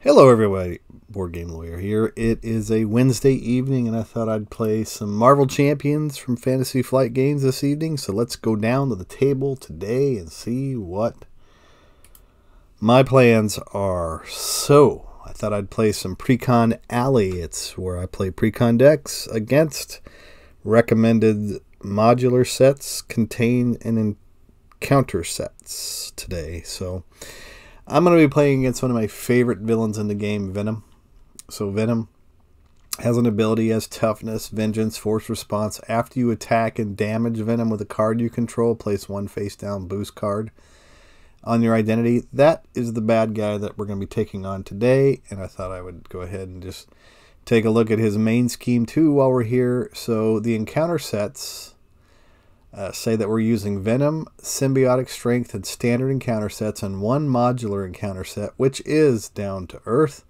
Hello everybody, Board Game Lawyer here. It is a Wednesday evening and I thought I'd play some Marvel Champions from Fantasy Flight Games this evening. So let's go down to the table today and see what my plans are. So I thought I'd play some Precon Alley. It's where I play Precon decks against recommended modular sets, contain and encounter sets today. So I'm going to be playing against one of my favorite villains in the game, Venom. So Venom has an ability as toughness, vengeance, force response. After you attack and damage Venom with a card you control, place one face down boost card on your identity. That is the bad guy that we're going to be taking on today. And I thought I would go ahead and just take a look at his main scheme too while we're here. So the encounter sets say that we're using Venom, Symbiotic Strength, and Standard encounter sets, and one modular encounter set, which is Down to Earth.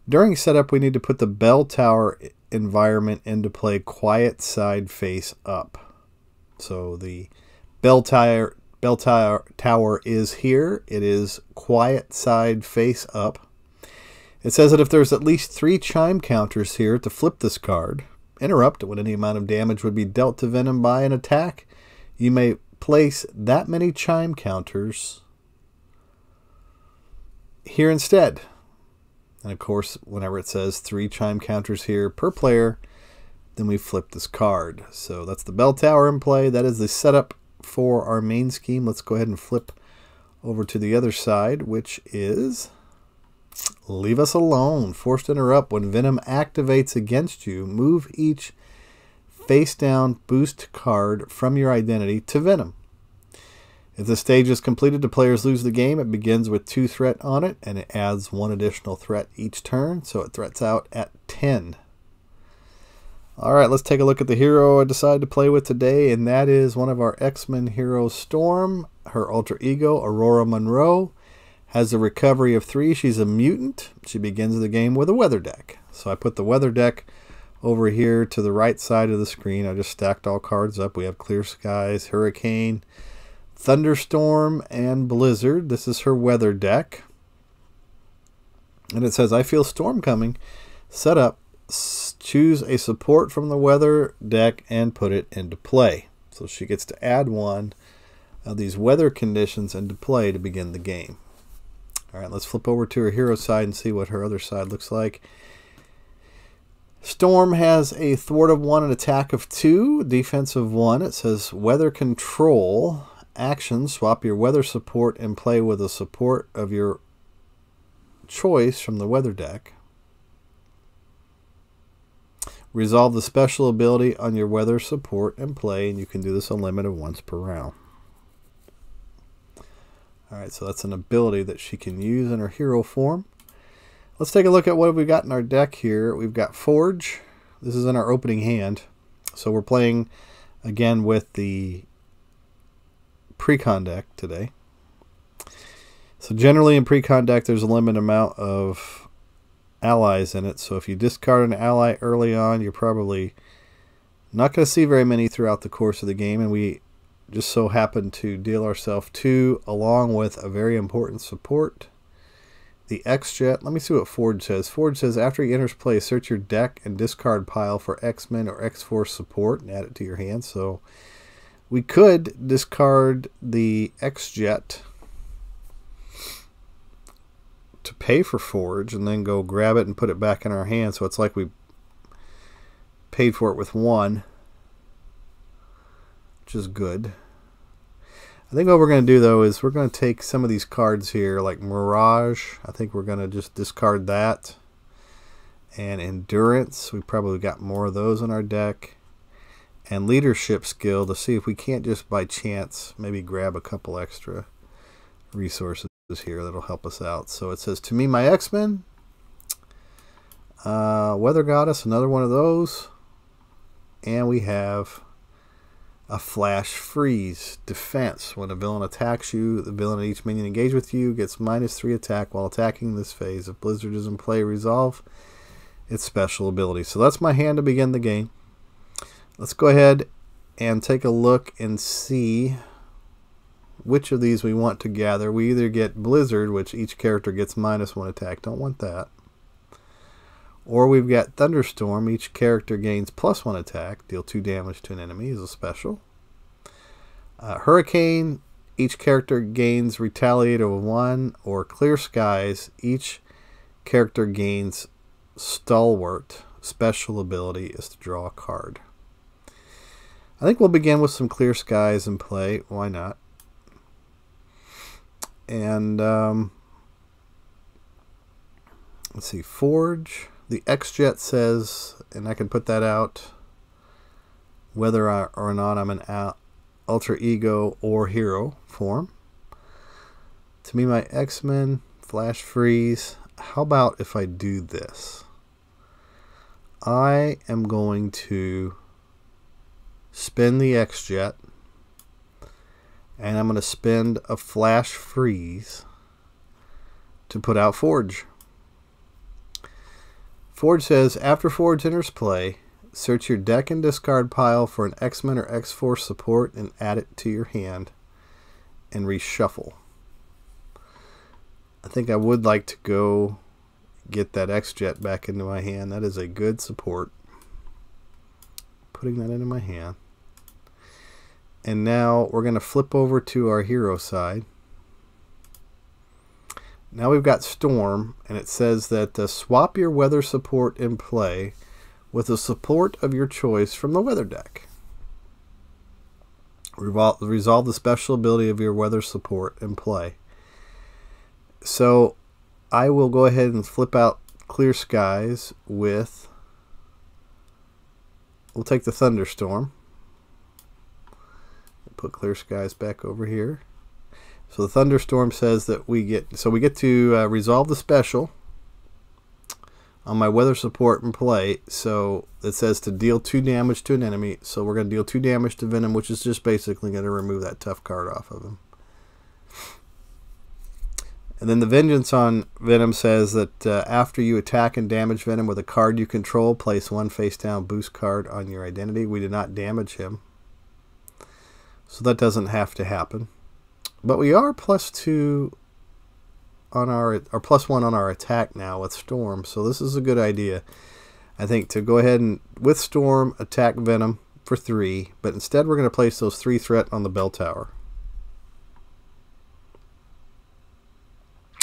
During setup, we need to put the bell tower environment into play quiet side face up. So the bell tower is here. It is quiet side face up. It says that if there's at least 3 chime counters here, to flip this card, interrupt when any amount of damage would be dealt to Venom by an attack, you may place that many chime counters here instead. And of course, whenever it says 3 chime counters here per player, then we flip this card. So that's the bell tower in play. That is the setup for our main scheme. Let's go ahead and flip over to the other side, which is Leave Us Alone. Forced interrupt. When Venom activates against you, move each face down boost card from your identity to Venom. If the stage is completed, the players lose the game. It begins with 2 threat on it, and it adds 1 additional threat each turn, so it threats out at 10. Alright, let's take a look at the hero I decided to play with today, and that is one of our X-Men heroes, Storm. Her alter ego, Aurora Monroe, has a recovery of 3. She's a mutant. She begins the game with a weather deck. So I put the weather deck over here to the right side of the screen. I just stacked all cards up. We have Clear Skies, Hurricane, Thunderstorm, and Blizzard. This is her weather deck. And it says, I feel storm coming. Set up. Choose a support from the weather deck and put it into play. So she gets to add one of these weather conditions into play to begin the game. All right, let's flip over to her hero side and see what her other side looks like. Storm has a thwart of 1, an attack of 2, defense of 1. It says weather control. Action, swap your weather support and play with a support of your choice from the weather deck. Resolve the special ability on your weather support and play, and you can do this a limit of once per round. Alright, so that's an ability that she can use in her hero form. Let's take a look at what we've got in our deck here. We've got Forge. This is in our opening hand. So we're playing again with the Precon deck today. So generally in Precon deck there's a limited amount of allies in it. So if you discard an ally early on, you're probably not going to see very many throughout the course of the game. And we just so happen to deal ourselves 2 along with a very important support, the X-Jet. Let me see what Forge says. Forge says after he enters play, search your deck and discard pile for X-Men or X-Force support and add it to your hand. So we could discard the X-Jet to pay for Forge and then go grab it and put it back in our hand. So it's like we paid for it with 1, which is good. I think what we're going to do though is we're going to take some of these cards here like Mirage. I think we're going to just discard that. And Endurance. We probably got more of those in our deck. And Leadership Skill to see if we can't just by chance maybe grab a couple extra resources here that'll help us out. So it says, to me, my X-Men. Weather Goddess, another one of those. And we have a Flash Freeze defense. When a villain attacks you, the villain and each minion engaged with you gets -3 attack while attacking this phase. If Blizzard is in play, resolve its special ability. So that's my hand to begin the game. Let's go ahead and take a look and see which of these we want to gather. We either get Blizzard, which each character gets -1 attack. Don't want that. Or we've got Thunderstorm. Each character gains +1 attack. Deal 2 damage to an enemy is a special. Hurricane. Each character gains Retaliate of 1. Or Clear Skies. Each character gains Stalwart. Special ability is to draw a card. I think we'll begin with some Clear Skies and play. Why not? And let's see. Forge. The X-Jet says, and I can put that out whether or not I'm an alter ego or hero form. To me, my X-Men, Flash Freeze. How about if I do this? I am going to spend the X-Jet, and I'm going to spend a Flash Freeze to put out Forge. Forge says, after Forge enters play, search your deck and discard pile for an X-Men or X-Force support and add it to your hand and reshuffle. I think I would like to go get that X-Jet back into my hand. That is a good support. Putting that into my hand. And now we're going to flip over to our hero side. Now we've got Storm, and it says that swap your weather support in play with a support of your choice from the weather deck. Resolve the special ability of your weather support in play. So I will go ahead and flip out Clear Skies with, we'll take the Thunderstorm. Put Clear Skies back over here. So the Thunderstorm says that we get to resolve the special on my weather support and play. So it says to deal 2 damage to an enemy. So we're going to deal 2 damage to Venom, which is just basically going to remove that tough card off of him. And then the Vengeance on Venom says that after you attack and damage Venom with a card you control, place 1 face down boost card on your identity. We did not damage him, so that doesn't have to happen. But we are +2 on our, or +1 on our attack now with Storm, so this is a good idea, I think, to go ahead and with Storm attack Venom for 3, but instead we're going to place those 3 threat on the bell tower.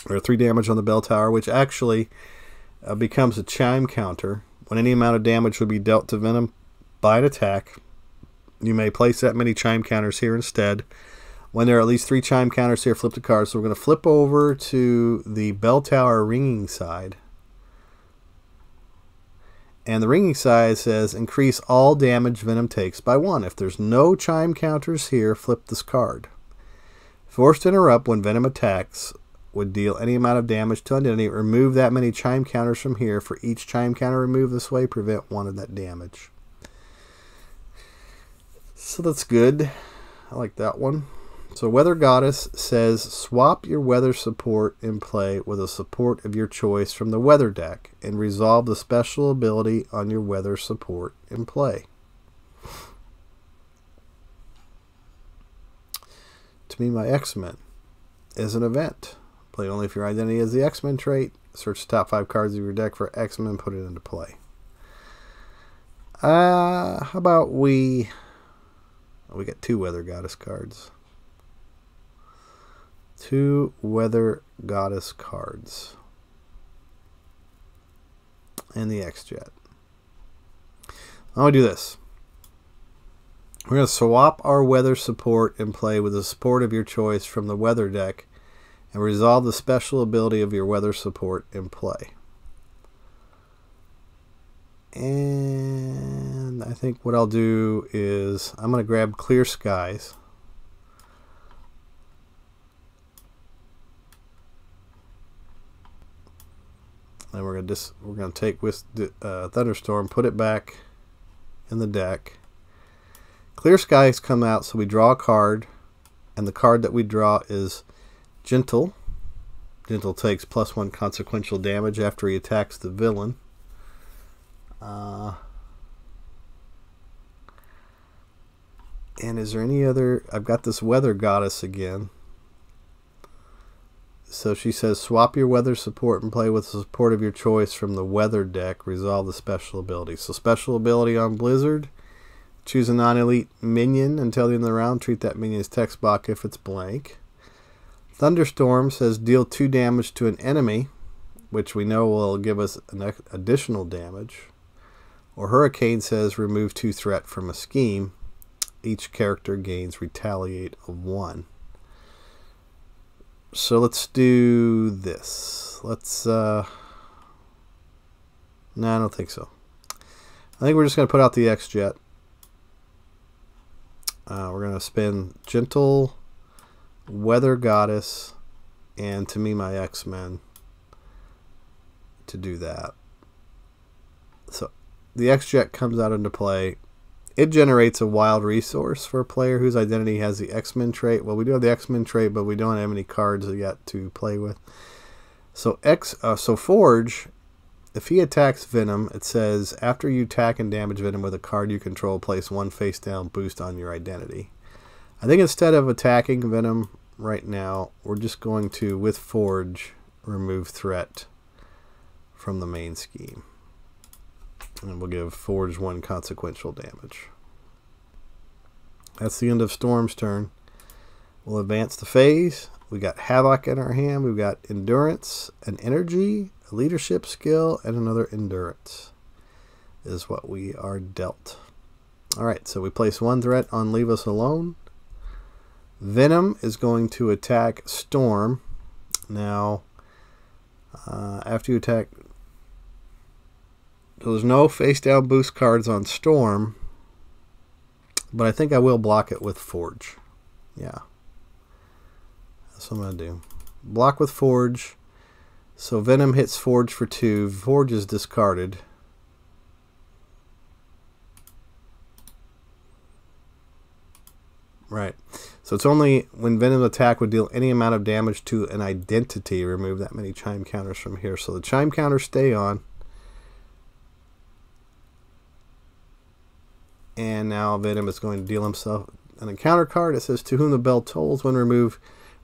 Or 3 damage on the bell tower, which actually becomes a chime counter. When any amount of damage would be dealt to Venom by an attack, you may place that many chime counters here instead. When there are at least 3 chime counters here, flip the card. So we're going to flip over to the bell tower ringing side. And the ringing side says increase all damage Venom takes by 1. If there's no chime counters here, flip this card. Forced to interrupt when Venom attacks would deal any amount of damage to identity. Remove that many chime counters from here. For each chime counter removed this way, prevent 1 of that damage. So that's good. I like that one. So Weather Goddess says swap your weather support in play with a support of your choice from the weather deck and resolve the special ability on your weather support in play. To me, my X-Men is an event. Play only if your identity is the X-Men trait. Search the top 5 cards of your deck for X-Men, put it into play. How about we got 2 Weather Goddess cards. 2 Weather Goddess cards. And the X-Jet. I'm going to do this. We're going to swap our weather support and play with the support of your choice from the weather deck and resolve the special ability of your weather support in play. And I think what I'll do is I'm going to grab Clear Skies. And we're going to take with Thunderstorm, put it back in the deck. Clear Skies come out, so we draw a card, and the card that we draw is Gentle. Gentle takes +1 consequential damage after he attacks the villain. And is there any other? I've got this Weather Goddess again. So she says, swap your weather support and play with the support of your choice from the weather deck. Resolve the special ability. So special ability on Blizzard. Choose a non-elite minion until the end of the round. Treat that minion as text box if it's blank. Thunderstorm says deal 2 damage to an enemy, which we know will give us an additional damage. Or Hurricane says remove 2 threat from a scheme. Each character gains retaliate of 1. So let's do this. Let's, no, I don't think so. I think we're just going to put out the X-Jet. We're going to spin Gentle, Weather Goddess, and to me my X-Men to do that. So the X-Jet comes out into play. It generates a wild resource for a player whose identity has the X-Men trait. Well, we do have the X-Men trait, but we don't have any cards yet to play with. So Forge, if he attacks Venom, it says, after you attack and damage Venom with a card you control, place 1 face-down boost on your identity. I think instead of attacking Venom right now, we're just going to, with Forge, remove threat from the main scheme. And we'll give Forge 1 consequential damage. That's the end of Storm's turn. We'll advance the phase. We got Havoc in our hand. We've got Endurance, an Energy, a Leadership skill, and another Endurance is what we are dealt. Alright, so we place 1 threat on Leave Us Alone. Venom is going to attack Storm. Now, after you attack... There's no face-down boost cards on Storm, but I think I will block it with Forge. Yeah. That's what I'm going to do. Block with Forge. So Venom hits Forge for 2. Forge is discarded. Right. So it's only when Venom's attack would deal any amount of damage to an identity. Remove that many chime counters from here. So the chime counters stay on. And now Venom is going to deal himself an encounter card. It says, to whom the bell tolls. When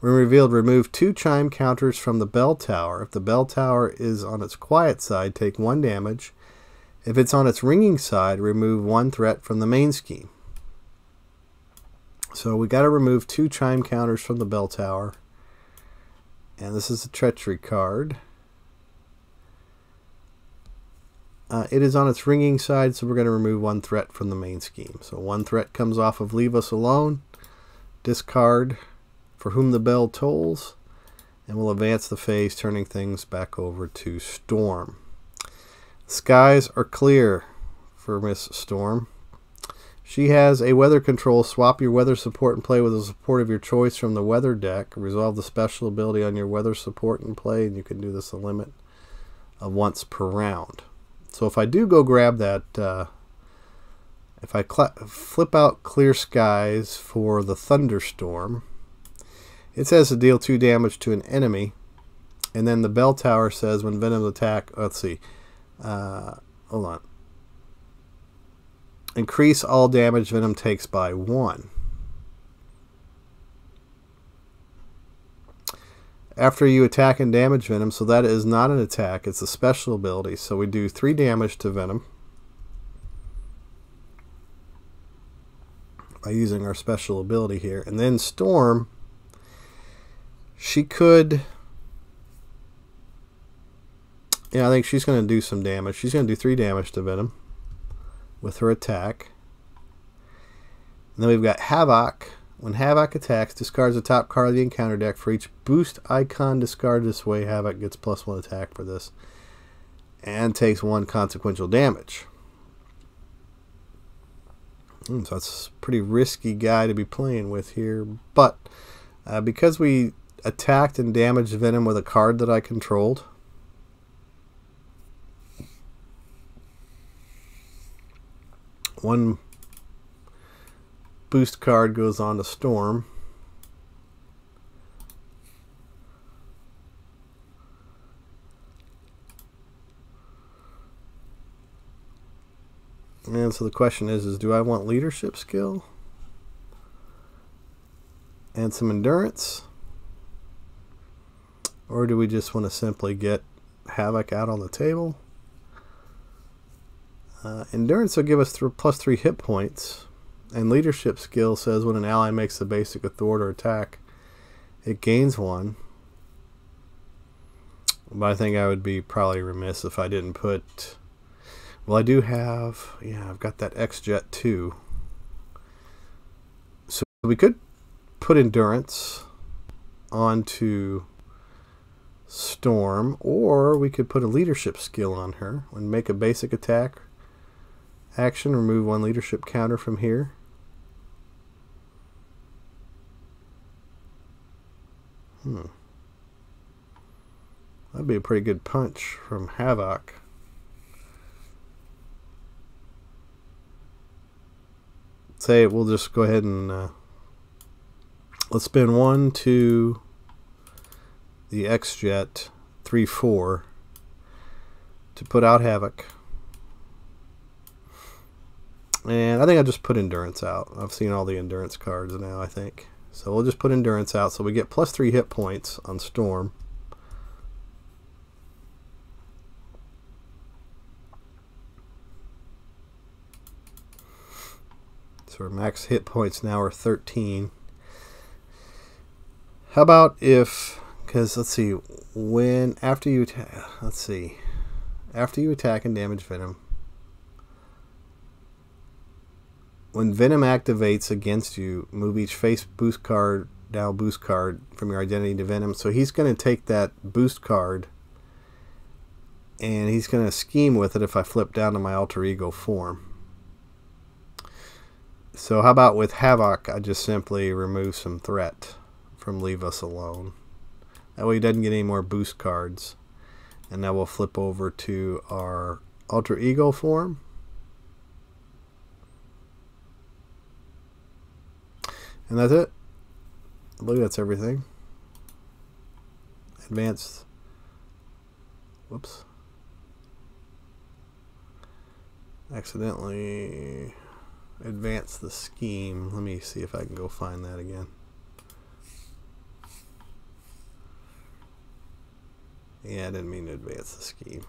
revealed, remove 2 chime counters from the bell tower. If the bell tower is on its quiet side, take 1 damage. If it's on its ringing side, remove 1 threat from the main scheme. So we got to remove 2 chime counters from the bell tower. And this is a treachery card. It is on its ringing side, so we're going to remove 1 threat from the main scheme. So 1 threat comes off of Leave Us Alone. Discard For Whom the Bell Tolls. And we'll advance the phase, turning things back over to Storm. Skies are clear for Miss Storm. She has a weather control. Swap your weather support and play with the support of your choice from the weather deck. Resolve the special ability on your weather support and play, and you can do this a limit of once per round. So if I do go grab that, if I flip out Clear Skies for the Thunderstorm, it says to deal 2 damage to an enemy, and then the bell tower says when Venom's attack, let's see, hold on. Increase all damage Venom takes by 1. After you attack and damage Venom, so that is not an attack, it's a special ability. So we do 3 damage to Venom by using our special ability here. And then Storm, she could... Yeah, I think she's going to do some damage. She's going to do 3 damage to Venom with her attack. And then we've got Havoc. When Havoc attacks, discards the top card of the encounter deck. For each boost icon discarded this way, Havoc gets +1 attack for this. And takes 1 consequential damage. So that's a pretty risky guy to be playing with here. But because we attacked and damaged Venom with a card that I controlled, one boost card goes on to Storm. And so the question is do I want leadership skill and some endurance, Or do we just want to simply get Havoc out on the table? Endurance will give us +3 hit points. And leadership skill says when an ally makes the basic authority or attack, it gains 1. But I think I would be probably remiss if I didn't put... Well, I do have... Yeah, I've got that X-Jet too. So we could put Endurance onto Storm, or we could put a leadership skill on her and make a basic attack action, remove 1 leadership counter from here. That'd be a pretty good punch from Havoc. Say we'll just go ahead and let's spin 1 to the X-Jet 3/4 to put out Havoc. And I think I'll just put Endurance out. I've seen all the Endurance cards now, I think. So we'll just put Endurance out so we get +3 hit points on Storm. So our max hit points now are 13. How about if, because let's see, after you attack and damage Venom, when Venom activates against you, move each face boost card, down boost card from your identity to Venom. So he's going to take that boost card and he's going to scheme with it if I flip down to my alter ego form. So how about with Havoc, I just simply remove some threat from Leave Us Alone. That way he doesn't get any more boost cards. And now we'll flip over to our alter ego form. And that's it. I believe that's everything. Advanced. Whoops. Accidentally advanced the scheme. Let me see if I can go find that again. Yeah, I didn't mean to advance the scheme.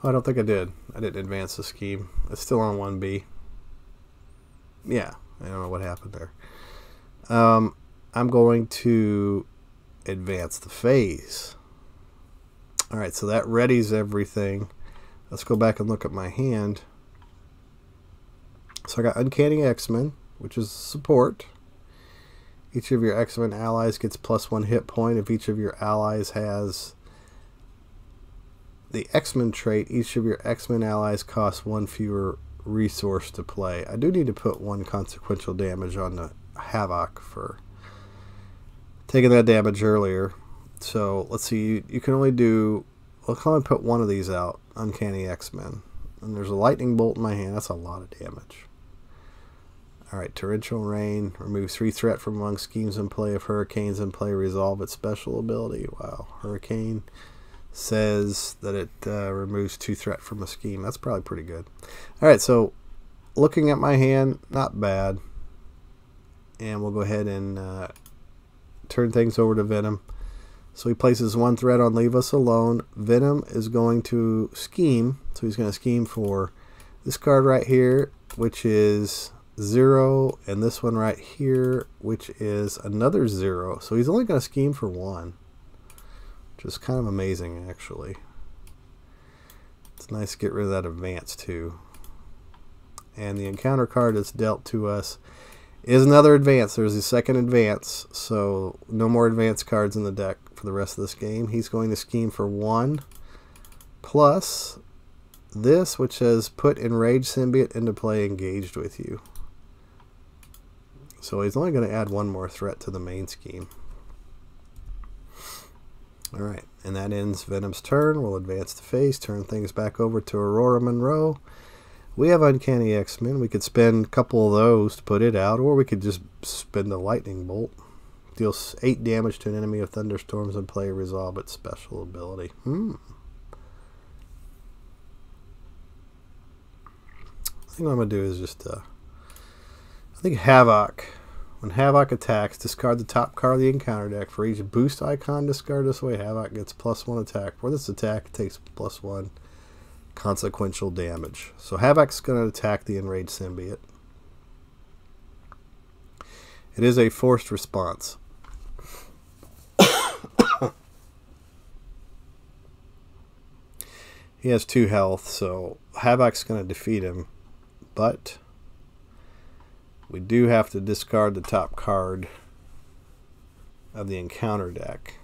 Oh, I don't think I did. I didn't advance the scheme. It's still on 1B. Yeah, I don't know what happened there. I'm going to advance the phase. Alright, so that readies everything. Let's go back and look at my hand. So I got Uncanny X-Men, which is support. Each of your X-Men allies gets +1 hit point. If each of your allies has the X-Men trait, each of your X-Men allies costs 1 fewer resource to play. I do need to put 1 consequential damage on the Havoc for taking that damage earlier. So let's see, you can only do, I'll only put 1 of these out, Uncanny X-Men. And there's a lightning bolt in my hand. That's a lot of damage. Alright, Torrential Rain removes 3 threat from among schemes in play. If Hurricane's in play, resolve its special ability. Wow, Hurricane says that it removes 2 threat from a scheme. That's probably pretty good. Alright, so looking at my hand, not bad. And we'll go ahead and turn things over to Venom. So he places 1 threat on Leave Us Alone. Venom is going to scheme. So he's going to scheme for this card right here, which is 0, and this one right here, which is another 0. So he's only going to scheme for 1. Which is kind of amazing, actually. It's nice to get rid of that advance, too. And the encounter card that's dealt to us is another advance. There's a second advance, so no more advance cards in the deck for the rest of this game. He's going to scheme for 1, plus this, which says put Enraged Symbiote into play engaged with you. So he's only going to add 1 more threat to the main scheme. Alright, and that ends Venom's turn. We'll advance the phase, turn things back over to Aurora Monroe. We have Uncanny X-Men. We could spend a couple of those to put it out, or we could just spend the lightning bolt deals 8 damage to an enemy with thunderstorms and play resolve its special ability. I think what I'm going to do is just, I think Havoc. When Havoc attacks, discard the top card of the encounter deck. For each boost icon discarded this way, Havoc gets +1 attack. For this attack, it takes +1 consequential damage. So Havoc's going to attack the Enraged Symbiote. It is a forced response. He has 2 health, so Havoc's going to defeat him. But we do have to discard the top card of the encounter deck.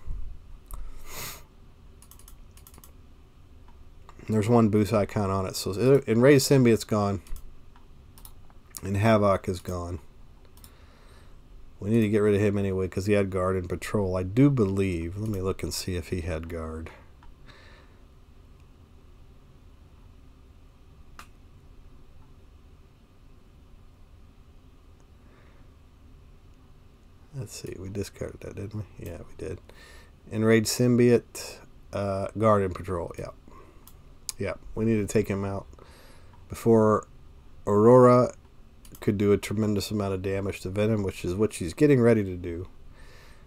And there's 1 boost icon on it. So Enraged Symbiote's gone. And Havoc is gone. We need to get rid of him anyway because he had guard and patrol. I do believe. Let me look and see if he had guard. Let's see, we discarded that, didn't we? Yeah, we did. Enraged Symbiote, guard and patrol, yeah. Yeah, we need to take him out before Aurora could do a tremendous amount of damage to Venom, which is what she's getting ready to do.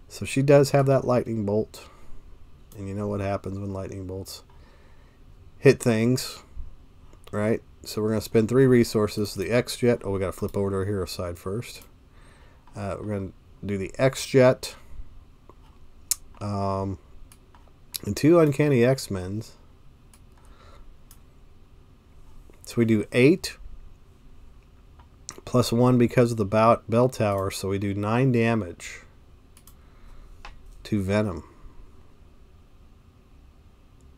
So she does have that lightning bolt. And you know what happens when lightning bolts hit things, right? So we're going to spend 3 resources. The X-Jet, oh, we got to flip over to our hero side first. We're going to do the X-Jet and 2 Uncanny X-Men's. So we do 8 +1 because of the bell tower, so we do 9 damage to Venom.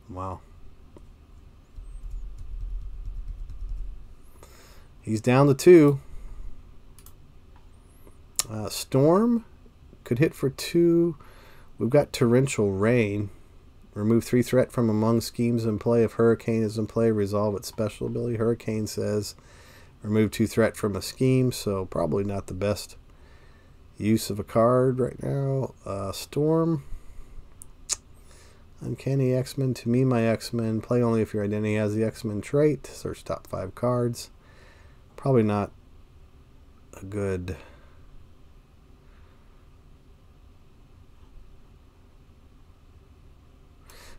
Wow. He's down to 2. Storm could hit for 2. We've got Torrential Rain. Remove 3 threat from among schemes in play. If Hurricane is in play, resolve its special ability. Hurricane says remove 2 threat from a scheme, so probably not the best use of a card right now. Storm. Uncanny X-Men. To me, my X-Men. Play only if your identity has the X-Men trait. Search top 5 cards. Probably not a good...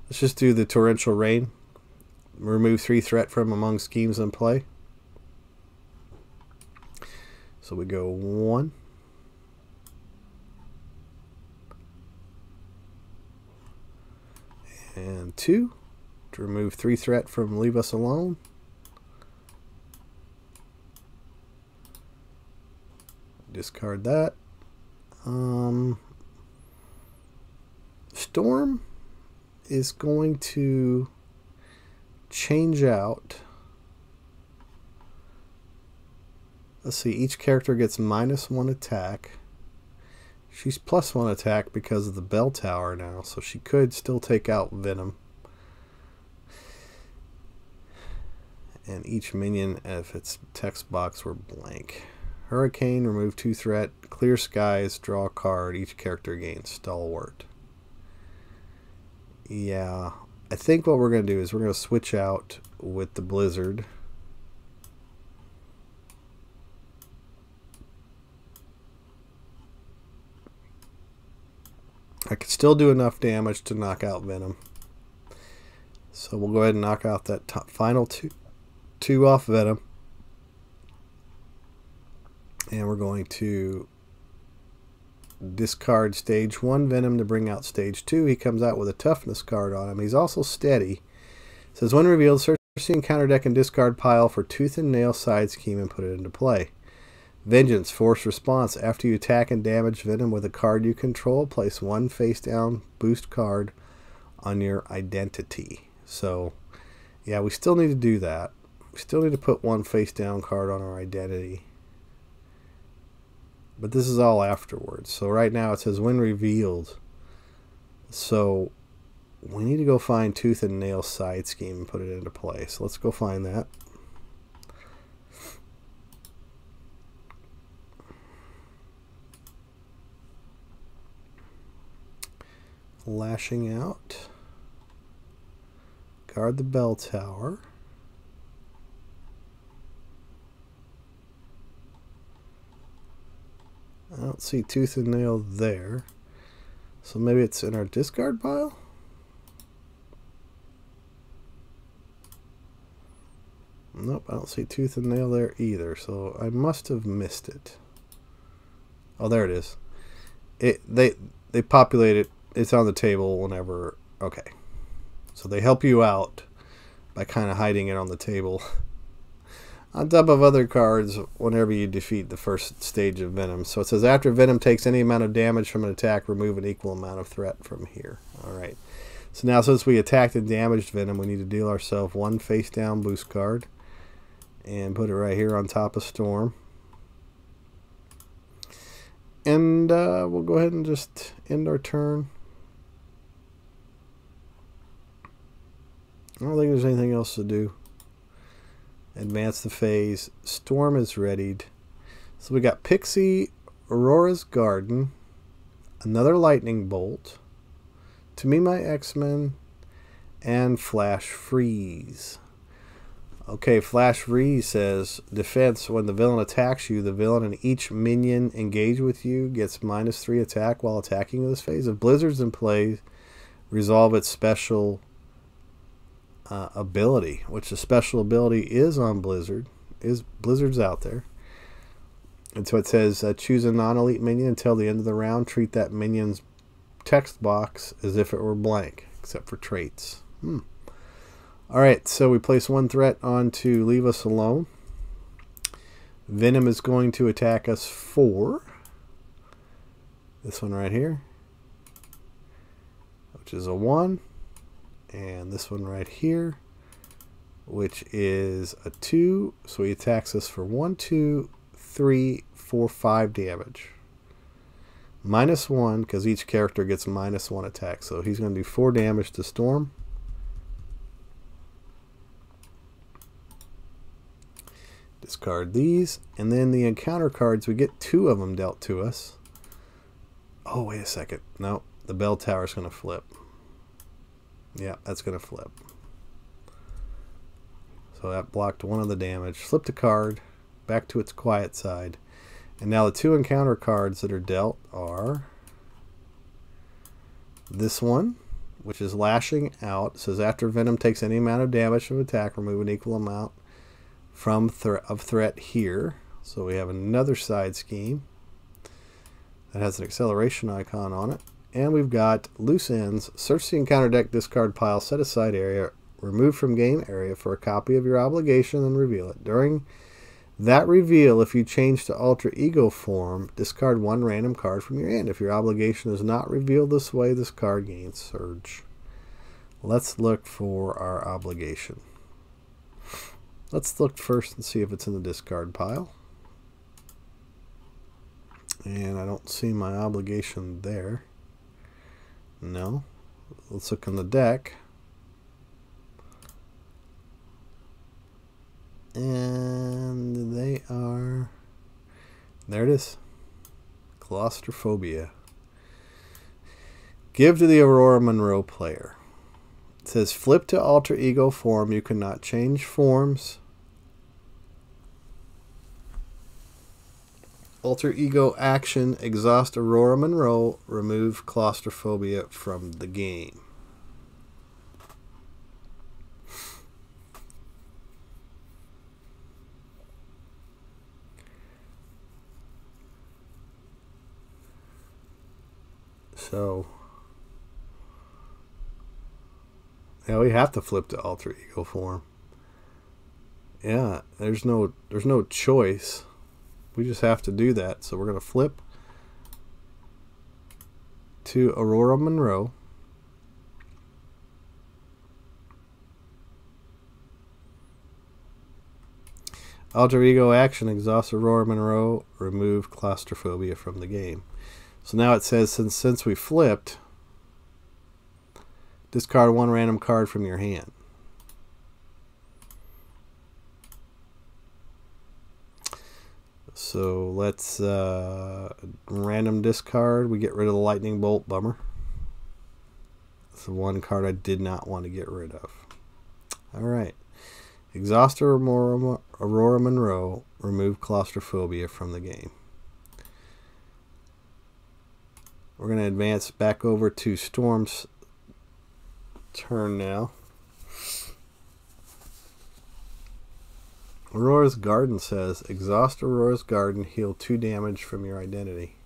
Let's just do the Torrential Rain. Remove 3 threat from among schemes in play. So we go 1. And 2. To remove 3 threat from Leave Us Alone. Discard that. Storm is going to change out. Let's see, each character gets -1 attack. She's +1 attack because of the bell tower now, so she could still take out Venom. And each minion, if its text box were blank. Hurricane, remove 2 threat. Clear skies, draw a card. Each character gains Stalwart. Yeah, I think what we're going to do is we're going to switch out with the Blizzard. I could still do enough damage to knock out Venom. So we'll go ahead and knock out that final two off Venom. And we're going to discard stage 1 Venom to bring out stage 2. He comes out with a toughness card on him. He's also steady. It says when revealed, search the encounter deck and discard pile for Tooth and Nail side scheme and put it into play. Vengeance, force response. After you attack and damage Venom with a card you control, place 1 face down boost card on your identity. So yeah, we still need to do that. We still need to put 1 face down card on our identity. But this is all afterwards. So right now it says when revealed. So we need to go find Tooth and Nail side scheme and put it into play. So let's go find that. Lashing Out. Guard the bell tower. I don't see Tooth and Nail there. So maybe it's in our discard pile? Nope, I don't see Tooth and Nail there either. So I must have missed it. Oh, there it is. They populate it. It's on the table whenever. Okay. So they help you out by kind of hiding it on the table. On top of other cards whenever you defeat the first stage of Venom. So it says after Venom takes any amount of damage from an attack, remove an equal amount of threat from here. Alright. So now since we attacked and damaged Venom, we need to deal ourselves one face down boost card. And put it right here on top of Storm. And we'll go ahead and just end our turn. I don't think there's anything else to do. Advance the phase. Storm is readied. So we got Pixie, Aurora's Garden, another Lightning Bolt, To Me My X-Men, and Flash Freeze. Okay, Flash Freeze says, defense, when the villain attacks you, the villain and each minion engaged with you gets -3 attack while attacking this phase. If Blizzard's in play, resolve its special ability, which the special ability is on Blizzard. Blizzard's out there. And so it says, choose a non-elite minion until the end of the round. Treat that minion's text box as if it were blank, except for traits. Alright, so we place one threat on to Leave Us Alone. Venom is going to attack us for this one right here, which is a 1. And this one right here, which is a 2. So he attacks us for 1, 2, 3, 4, 5 damage. -1, because each character gets -1 attack. So he's going to do 4 damage to Storm. Discard these. And then the encounter cards, we get 2 of them dealt to us. Oh, wait a second. No, the bell tower is going to flip. Yeah, that's going to flip. So that blocked 1 of the damage. Flipped a card back to its quiet side. And now the 2 encounter cards that are dealt are this one, which is Lashing Out. It says after Venom takes any amount of damage from attack, remove an equal amount from threat here. So we have another side scheme that has an acceleration icon on it. And we've got Loose Ends. Search the encounter deck discard pile, set aside area, remove from game area for a copy of your obligation, and reveal it. During that reveal, if you change to alter ego form, discard 1 random card from your hand. If your obligation is not revealed this way, this card gains Surge. Let's look for our obligation. Let's look first and see if it's in the discard pile. And I don't see my obligation there. No. Let's look on the deck. And they are... There it is. Claustrophobia. Give to the Aurora Monroe player. It says flip to alter ego form. You cannot change forms. Alter ego action, exhaust Aurora Monroe, remove Claustrophobia from the game. So, yeah, we have to flip to alter ego form. Yeah, there's no choice. We just have to do that. So we're going to flip to Aurora Monroe. Alter ego action, exhaust Aurora Monroe, remove Claustrophobia from the game. So now it says since we flipped, discard 1 random card from your hand. So let's random discard. We get rid of the lightning bolt, bummer. It's the one card I did not want to get rid of. Alright. Exhaust Aurora Monroe. Remove claustrophobia from the game. We're going to advance back over to Storm's turn now. Aurora's Garden says, exhaust Aurora's Garden, heal 2 damage from your identity.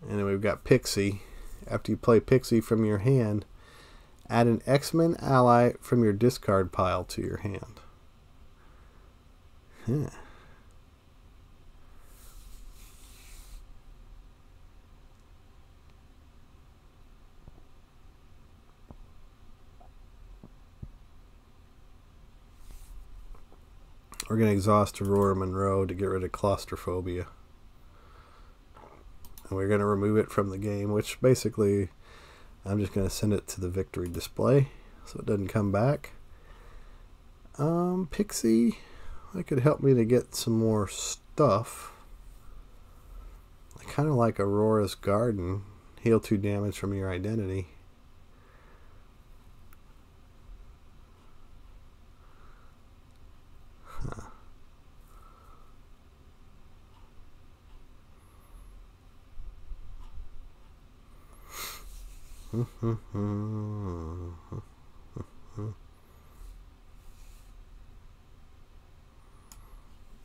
And then we've got Pixie. After you play Pixie from your hand, add an X-Men ally from your discard pile to your hand. Huh. We're going to exhaust Aurora Monroe to get rid of claustrophobia. And we're going to remove it from the game, which basically I'm just going to send it to the victory display so it doesn't come back. Pixie, that could help me to get some more stuff. I kind of like Aurora's Garden. Heal 2 damage from your identity. Huh.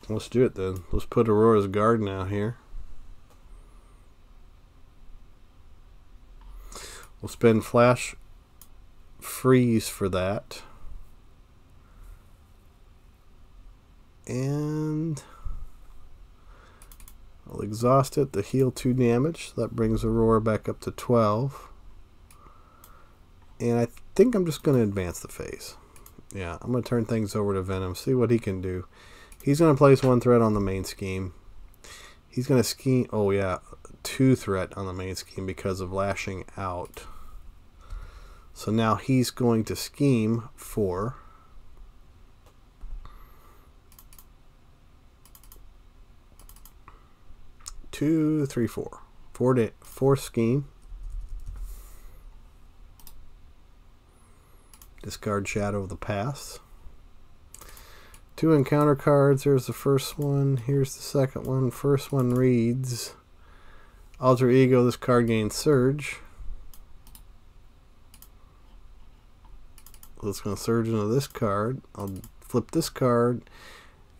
Let's do it then. Let's put Aurora's Garden out here. We'll spend Flash Freeze for that. And I'll exhaust it to heal 2 damage. That brings Aurora back up to 12. And I think I'm just going to advance the phase. Yeah, I'm going to turn things over to Venom, see what he can do. He's going to place 1 threat on the main scheme. He's going to scheme, oh yeah, 2 threat on the main scheme because of lashing out. So now he's going to scheme for 2, 3, 4. 4 scheme. Discard Shadow of the Past. 2 encounter cards. Here's the first one. Here's the second one. First one reads, Alter Ego, this card gains Surge. So it's going to surge into this card. I'll flip this card.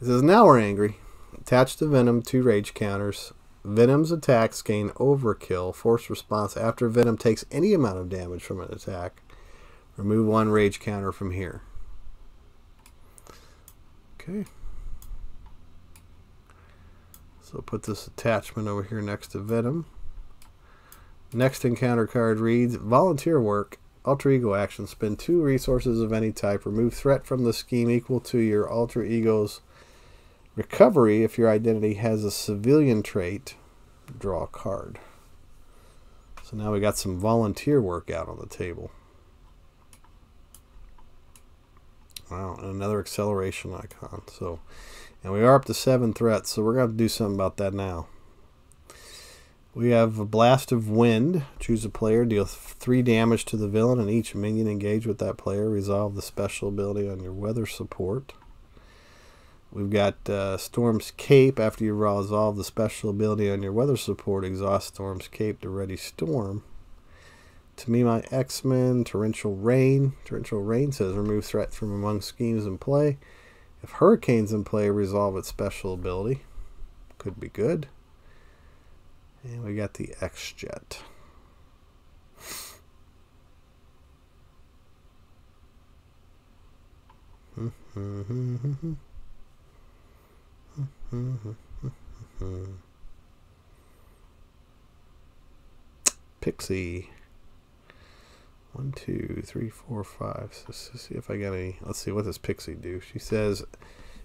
It says, now we're angry. Attached to Venom, 2 rage counters. Venom's attacks gain Overkill. Force response after Venom takes any amount of damage from an attack. Remove 1 rage counter from here. Okay. So put this attachment over here next to Venom. Next encounter card reads, Volunteer Work. Alter Ego action. Spend 2 resources of any type. Remove threat from the scheme equal to your Alter Ego's recovery. If your identity has a civilian trait, draw a card. So now we got some volunteer work out on the table. Wow, and another acceleration icon. So, and we are up to 7 threats, so we're going to do something about that now. We have a Blast of Wind. Choose a player, deal 3 damage to the villain, and each minion engaged with that player. Resolve the special ability on your weather support. We've got Storm's Cape. After you resolve the special ability on your weather support, exhaust Storm's Cape to ready Storm. To me, my X-Men, Torrential Rain. Torrential Rain says remove threat from among schemes in play. If Hurricane's in play, resolve its special ability. Could be good. And we got the X-Jet. Pixie. 1, 2, 3, 4, 5. Let's see if I got any. Let's see, what does Pixie do? She says,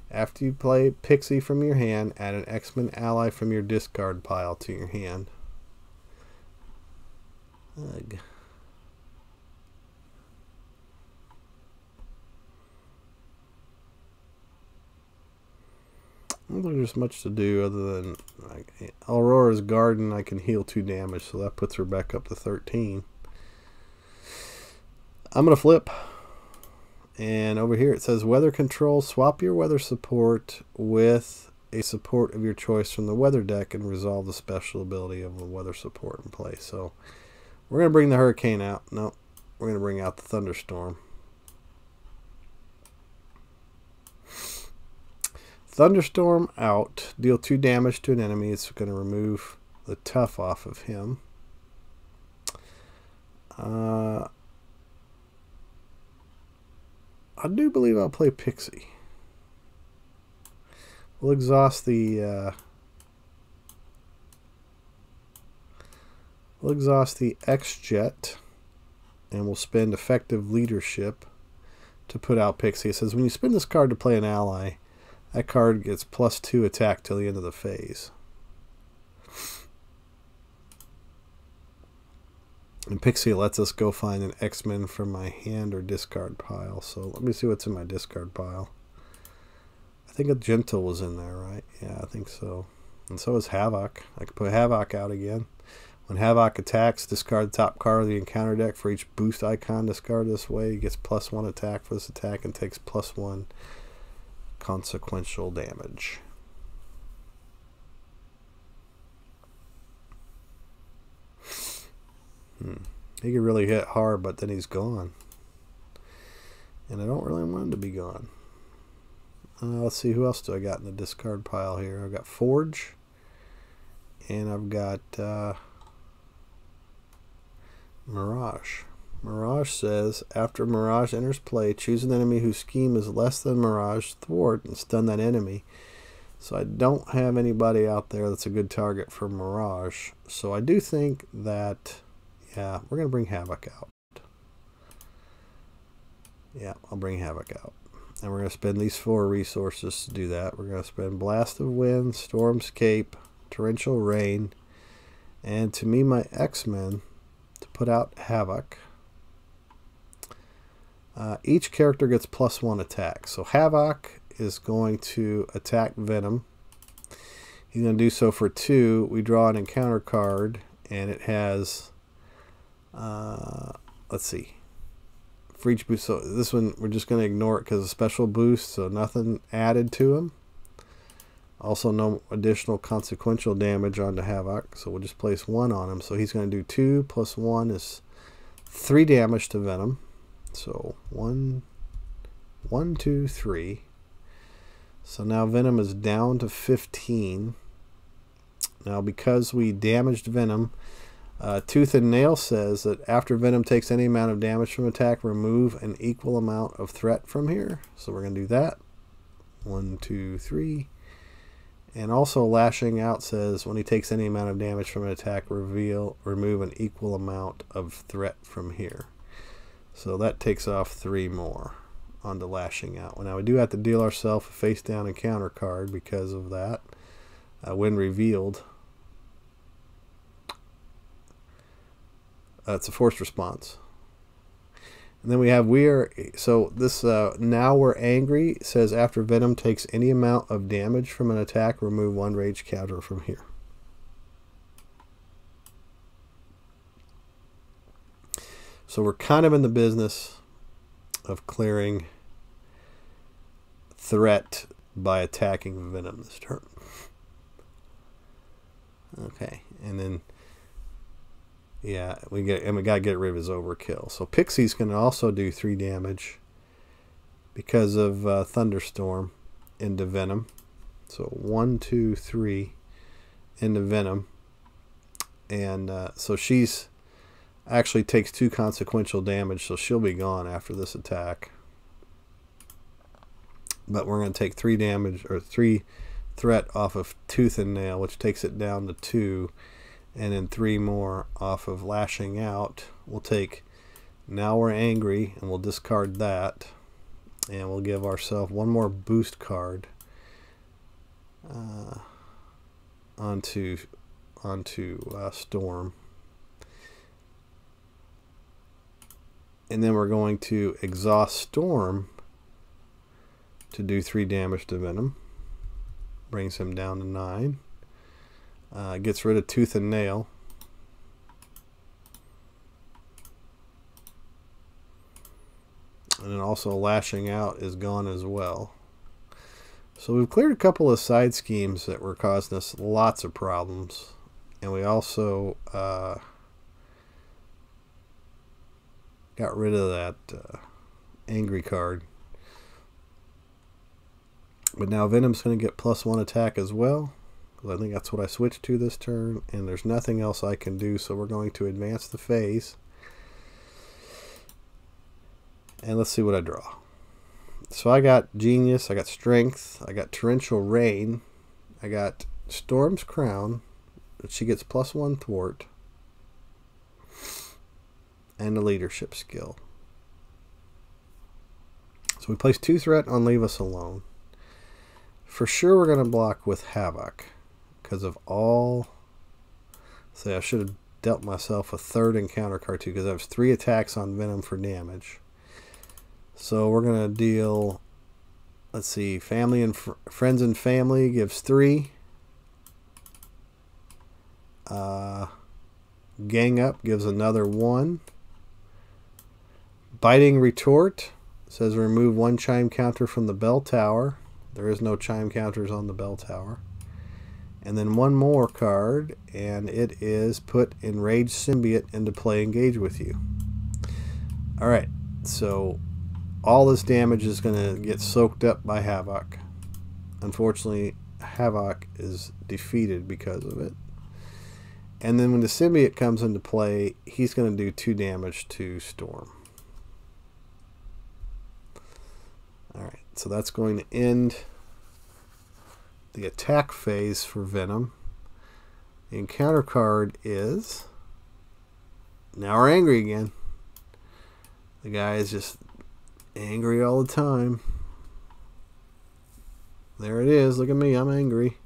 after you play Pixie from your hand, add an X-Men ally from your discard pile to your hand. Ugh. I don't think there's much to do other than like, Aurora's Garden. I can heal 2 damage, so that puts her back up to 13. I'm going to flip. And over here it says weather control. Swap your weather support with a support of your choice from the weather deck and resolve the special ability of the weather support in place. So we're going to bring the hurricane out. No, we're going to bring out the thunderstorm. Thunderstorm out. Deal 2 damage to an enemy. It's going to remove the tough off of him. I do believe I'll play Pixie. We'll exhaust the X-Jet, and we'll spend effective leadership to put out Pixie. It says when you spend this card to play an ally, that card gets +2 attack till the end of the phase. And Pixie lets us go find an X-Men from my hand or discard pile. So let me see what's in my discard pile. I think a Gentle was in there, right? Yeah, I think so. And so is Havoc. I can put Havoc out again. When Havoc attacks, discard the top card of the encounter deck for each boost icon discarded this way. He gets +1 attack for this attack and takes +1 consequential damage. He could really hit hard, but then he's gone. And I don't really want him to be gone. Let's see, who else do I got in the discard pile here? I've got Forge. And I've got Mirage. Mirage says, after Mirage enters play, choose an enemy whose scheme is less than Mirage, thwart, and stun that enemy. So I don't have anybody out there that's a good target for Mirage. So I do think that, yeah, we're going to bring Havoc out. Yeah, I'll bring Havoc out. And we're going to spend these 4 resources to do that. We're going to spend Blast of Wind, Stormscape, Torrential Rain, and to me, my X-Men to put out Havoc. Each character gets +1 attack. So Havoc is going to attack Venom. He's going to do so for 2. We draw an encounter card, and it has, let's see, for each boost. So this one, we're just going to ignore it because of special boost, so nothing added to him. Also, no additional consequential damage onto Havoc, so we'll just place 1 on him. So he's going to do 2 + 1 is 3 damage to Venom. So 1, 2, 3. So now Venom is down to 15. Now, because we damaged Venom, Tooth and Nail says that after Venom takes any amount of damage from attack, remove an equal amount of threat from here. So we're going to do that. 1, 2, 3. And also Lashing Out says when he takes any amount of damage from an attack, remove an equal amount of threat from here. So that takes off 3 more on the Lashing Out. Now we do have to deal ourselves a face down encounter card because of that. When revealed, it's a forced response. And then we have so this Now We're Angry says after Venom takes any amount of damage from an attack, remove 1 rage counter from here. So we're kind of in the business of clearing threat by attacking Venom this turn. Okay, and then yeah, we gotta get rid of his overkill. So Pixie's gonna also do 3 damage because of Thunderstorm into Venom. So 1, 2, 3 into Venom, and so she's actually takes 2 consequential damage, so she'll be gone after this attack. But we're going to take 3 damage or 3 threat off of Tooth and Nail, which takes it down to 2, and then 3 more off of Lashing Out. We'll take Now We're Angry, and we'll discard that, and we'll give ourselves 1 more boost card onto Storm. And then we're going to exhaust Storm to do 3 damage to Venom. Brings him down to 9. Gets rid of Tooth and Nail. And then also Lashing Out is gone as well. So we've cleared a couple of side schemes that were causing us lots of problems. And we also got rid of that angry card. But now Venom's going to get +1 attack as well. I think that's what I switched to this turn. And there's nothing else I can do, so we're going to advance the phase. And let's see what I draw. So I got Genius, I got Strength, I got Torrential Rain, I got Storm's Crown, but she gets +1 thwart, and a leadership skill. So we place 2 threat on Leave Us Alone. For sure we're going to block with Havoc because of all... Say I should have dealt myself a 3rd encounter card too, because I have 3 attacks on Venom for damage. So we're going to deal, let's see, Family and Friends and Family gives 3. Gang Up gives another 1. Biting Retort says remove 1 chime counter from the bell tower. There is no chime counters on the bell tower. And then 1 more card, and it is put Enraged Symbiote into play, engage with you. Alright, so all this damage is going to get soaked up by Havoc. Unfortunately, Havoc is defeated because of it. And then when the symbiote comes into play, he's going to do 2 damage to Storm. Alright, so that's going to end the attack phase for Venom. The encounter card is... Now we're angry again. The guy is just angry all the time. There it is. Look at me. I'm angry.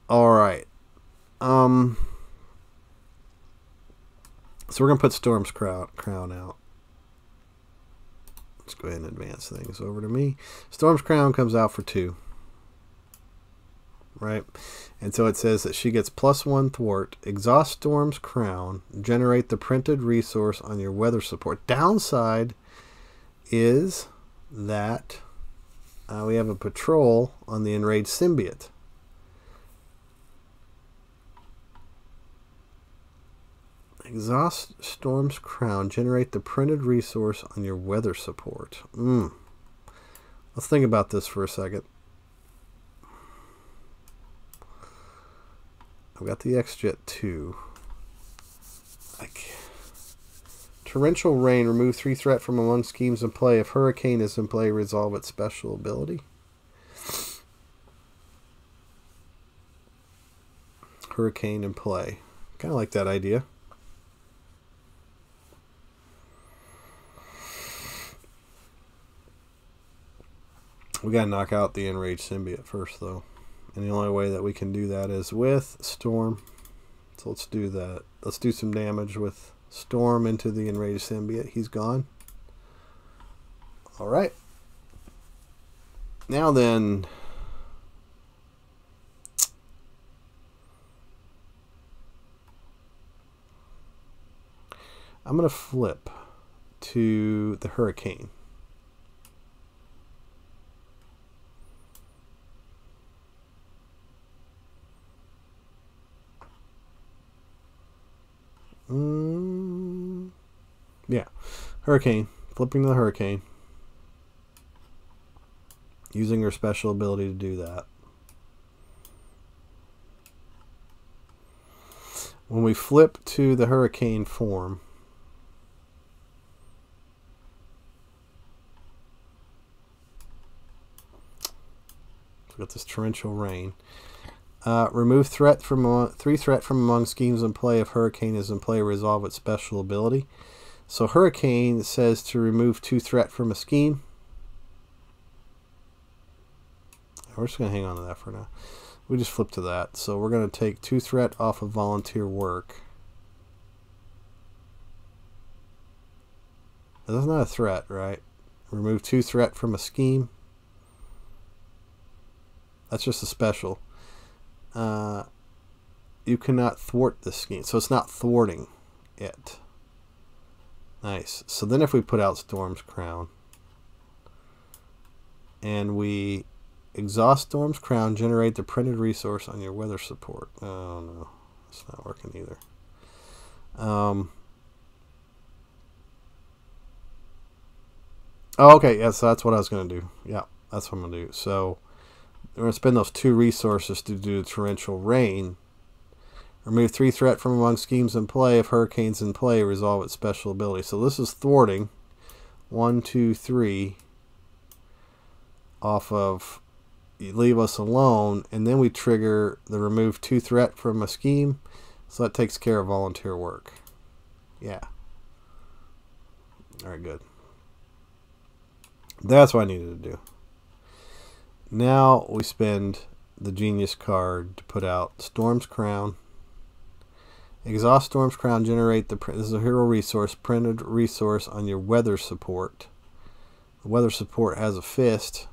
Alright. So we're going to put Storm's Crown out. Let's go ahead and advance things over to me. Storm's Crown comes out for 2. Right? And so it says that she gets +1 thwart, exhaust Storm's Crown, generate the printed resource on your weather support. Downside is that we have a patrol on the Enraged Symbiote. Exhaust Storm's Crown, generate the printed resource on your weather support. Let's think about this for a second. I've got the X-Jet 2. Torrential Rain, remove 3 threat from among schemes in play. If Hurricane is in play, resolve its special ability. Hurricane in play. Kind of like that idea. We got to knock out the Enraged Symbiote first, though. And the only way that we can do that is with Storm. So let's do that. Let's do some damage with Storm into the Enraged Symbiote. He's gone. Alright. Now then, I'm going to flip to the Hurricane. Yeah, Hurricane. Flipping to the Hurricane. Using her special ability to do that. When we flip to the Hurricane form, we got this Torrential Rain. Remove threat from 3 threat from among schemes in play. If Hurricane is in play, resolve its special ability. So Hurricane says to remove 2 threat from a scheme. We're just going to hang on to that for now. We just flip to that. So we're going to take 2 threat off of volunteer work. That's not a threat, right? Remove 2 threat from a scheme. That's just a special. You cannot thwart this scheme. So it's not thwarting it. Nice. So then if we put out Storm's Crown and we exhaust Storm's Crown, generate the printed resource on your weather support. Oh no, it's not working either. Oh, okay, yeah, so that's what I was going to do. Yeah, that's what I'm going to do. So we're going to spend those 2 resources to do torrential rain. Remove 3 threat from among schemes in play. If hurricanes in play, resolve its special ability. So this is thwarting. 1, 2, 3 off of you leave us alone, and then we trigger the remove 2 threat from a scheme. So that takes care of volunteer work. Yeah. Alright, good. That's what I needed to do. Now we spend the Genius card to put out Storm's Crown. Exhaust Storm's Crown, generate this is a hero resource, printed resource on your weather support. The weather support has a fist.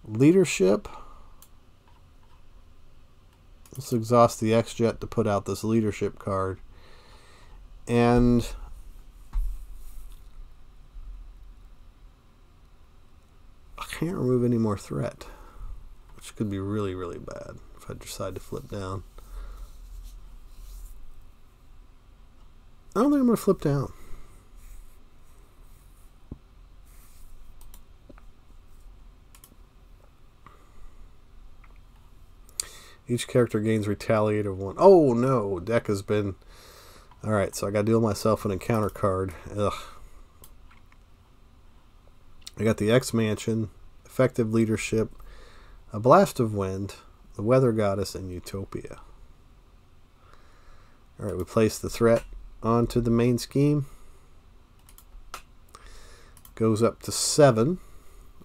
Leadership. Let's exhaust the X-Jet to put out this leadership card. And I can't remove any more threat, which could be really, really bad if I decide to flip down. I don't think I'm going to flip down. Each character gains retaliate of 1. Oh no, deck has been... Alright, so I got to deal myself an encounter card. Ugh. I got the X Mansion, Effective Leadership, a Blast of Wind, the Weather Goddess, and Utopia. Alright, we place the threat onto the main scheme. Goes up to 7.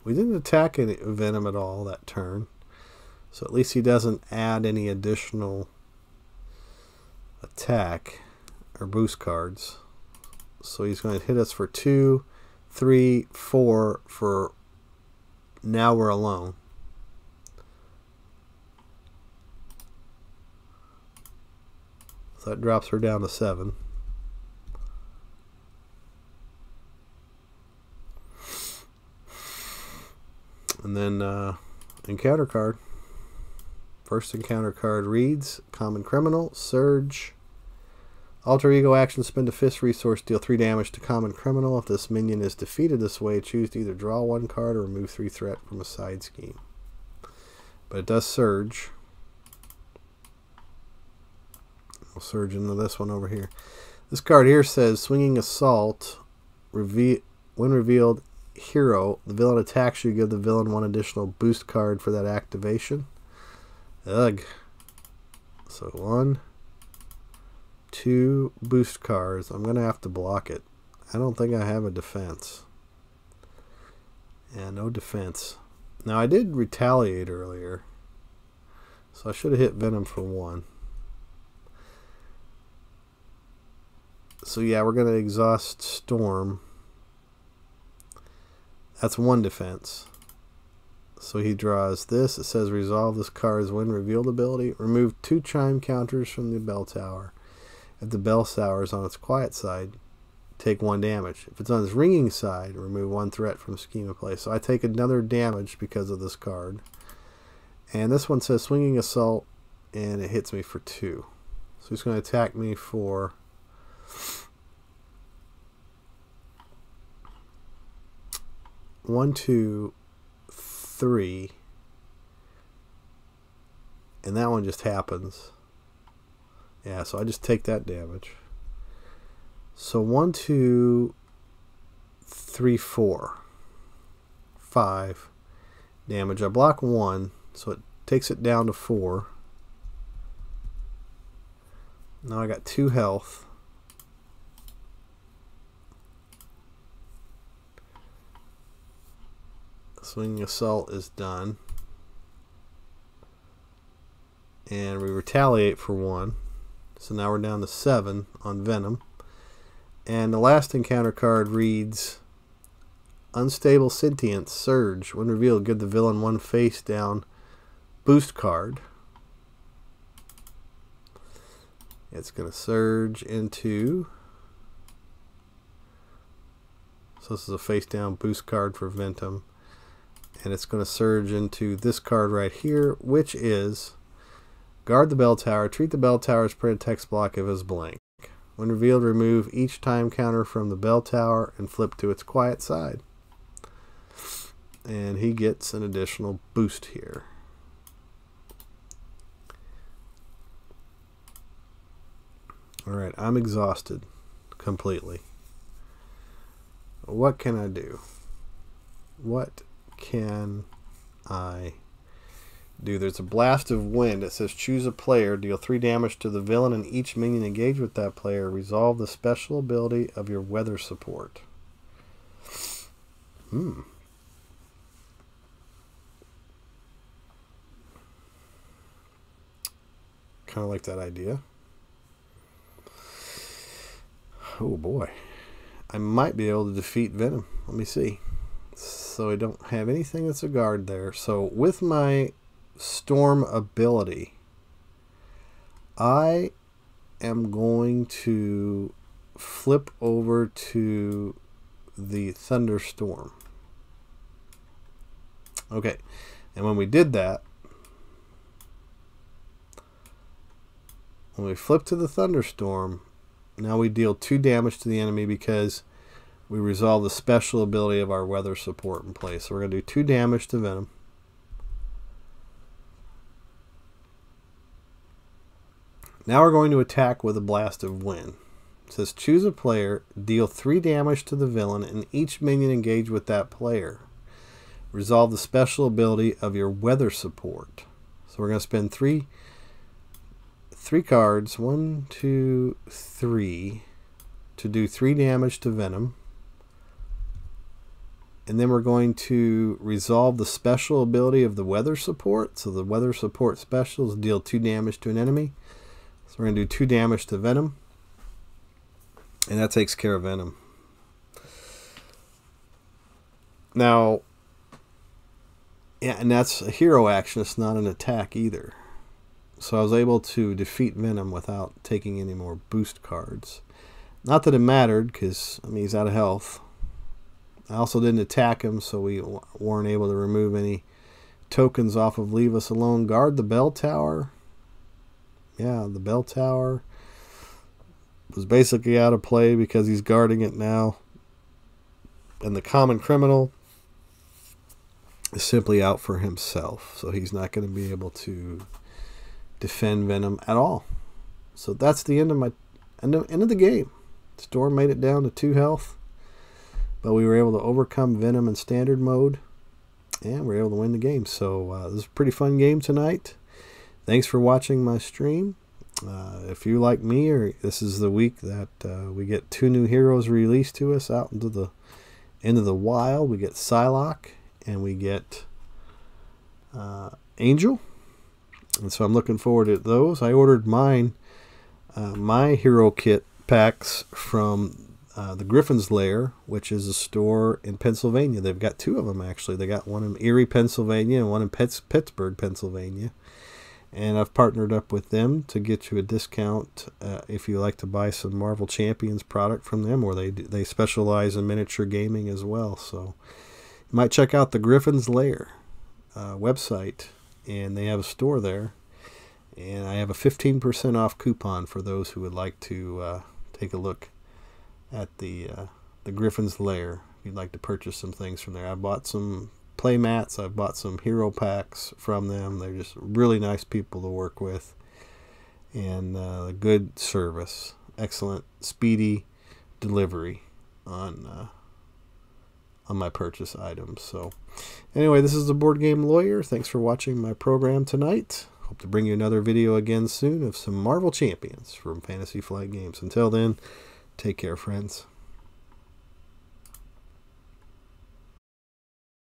We didn't attack any Venom at all that turn. So at least he doesn't add any additional attack or boost cards. So he's going to hit us for 2, 3, 4 for now we're alone. So that drops her down to 7. And then encounter card. First encounter card reads Common Criminal, Surge. Alter Ego action, spend a fist resource, deal 3 damage to Common Criminal. If this minion is defeated this way, choose to either draw 1 card or remove 3 threat from a side scheme. But it does surge. We'll surge into this one over here. This card here says Swinging Assault. When revealed, hero. The villain attacks you, give the villain 1 additional boost card for that activation. Ugh. So 1, 2 boost cards. I'm going to have to block it. I don't think I have a defense. Yeah, no defense. Now I did retaliate earlier. So I should have hit Venom for 1. So yeah, we're going to exhaust Storm. That's 1 defense. So he draws this. It says resolve this card's when revealed ability. Remove 2 chime counters from the bell tower. If the bell tower is on its quiet side, take 1 damage. If it's on its ringing side, remove 1 threat from scheme of play. So I take another damage because of this card. And this one says Swinging Assault, and it hits me for 2. So he's going to attack me for 1, 2, 3, and that one just happens. Yeah, so I just take that damage. So 1, 2, 3, 4, 5 damage. I block 1, so it takes it down to 4. Now I got 2 health. Swinging Assault is done. And we retaliate for 1. So now we're down to 7 on Venom. And the last encounter card reads Unstable Sentience, Surge. When revealed, give the villain one face down boost card. It's going to surge into... So this is a face down boost card for Ventum. And it's going to surge into this card right here, which is guard the bell tower. Treat the bell tower's printed text block if it's blank. When revealed, remove each time counter from the bell tower and flip to its quiet side. And he gets an additional boost here. Alright, I'm exhausted completely. What can I do? What can I do? There's a blast of wind. It says choose a player, deal 3 damage to the villain and each minion engaged with that player. Resolve the special ability of your weather support. Kind of like that idea. Oh boy. I might be able to defeat Venom. Let me see. So I don't have anything that's a guard there. So with my Storm ability, I am going to flip over to the Thunderstorm. Okay. And when we did that, when we flip to the Thunderstorm, now we deal 2 damage to the enemy because we resolve the special ability of our weather support in place. So we're going to do 2 damage to Venom. Now we're going to attack with a blast of wind. It says choose a player, deal 3 damage to the villain, and each minion engaged with that player. Resolve the special ability of your weather support. So we're going to spend three cards, 1, 2, 3, to do 3 damage to Venom. And then we're going to resolve the special ability of the weather support. So the weather support specials deal 2 damage to an enemy. So we're going to do 2 damage to Venom. And that takes care of Venom. Now, yeah, and that's a hero action. It's not an attack either. So I was able to defeat Venom without taking any more boost cards. Not that it mattered, because, I mean, he's out of health. I also didn't attack him, so we weren't able to remove any tokens off of Leave Us Alone. Guard the bell tower. Yeah, the bell tower was basically out of play because he's guarding it now. And the common criminal is simply out for himself. So he's not going to be able to defend Venom at all. So that's the end of my end of the game. Storm made it down to 2 health. But we were able to overcome Venom in standard mode. And we were able to win the game. So this is a pretty fun game tonight. Thanks for watching my stream. If you like me, or this is the week that we get 2 new heroes released to us out into the wild. We get Psylocke and we get Angel. And so I'm looking forward to those. I ordered mine, my hero kit packs from the Griffons Lair, which is a store in Pennsylvania. They've got 2 of them, actually. They got one in Erie, Pennsylvania, and one in Pittsburg, Pennsylvania. And I've partnered up with them to get you a discount if you like to buy some Marvel Champions product from them, or they specialize in miniature gaming as well. So you might check out the Griffons Lair website, and they have a store there. And I have a 15% off coupon for those who would like to take a look at the Griffons Lair. If you'd like to purchase some things from there. I bought some play mats. I've bought some hero packs from them. They're just really nice people to work with, and good service, excellent, speedy delivery on my purchase items. So anyway, this is the Board Game Lawyer. Thanks for watching my program tonight. Hope to bring you another video again soon of some Marvel Champions from Fantasy Flight Games. Until then, take care, friends.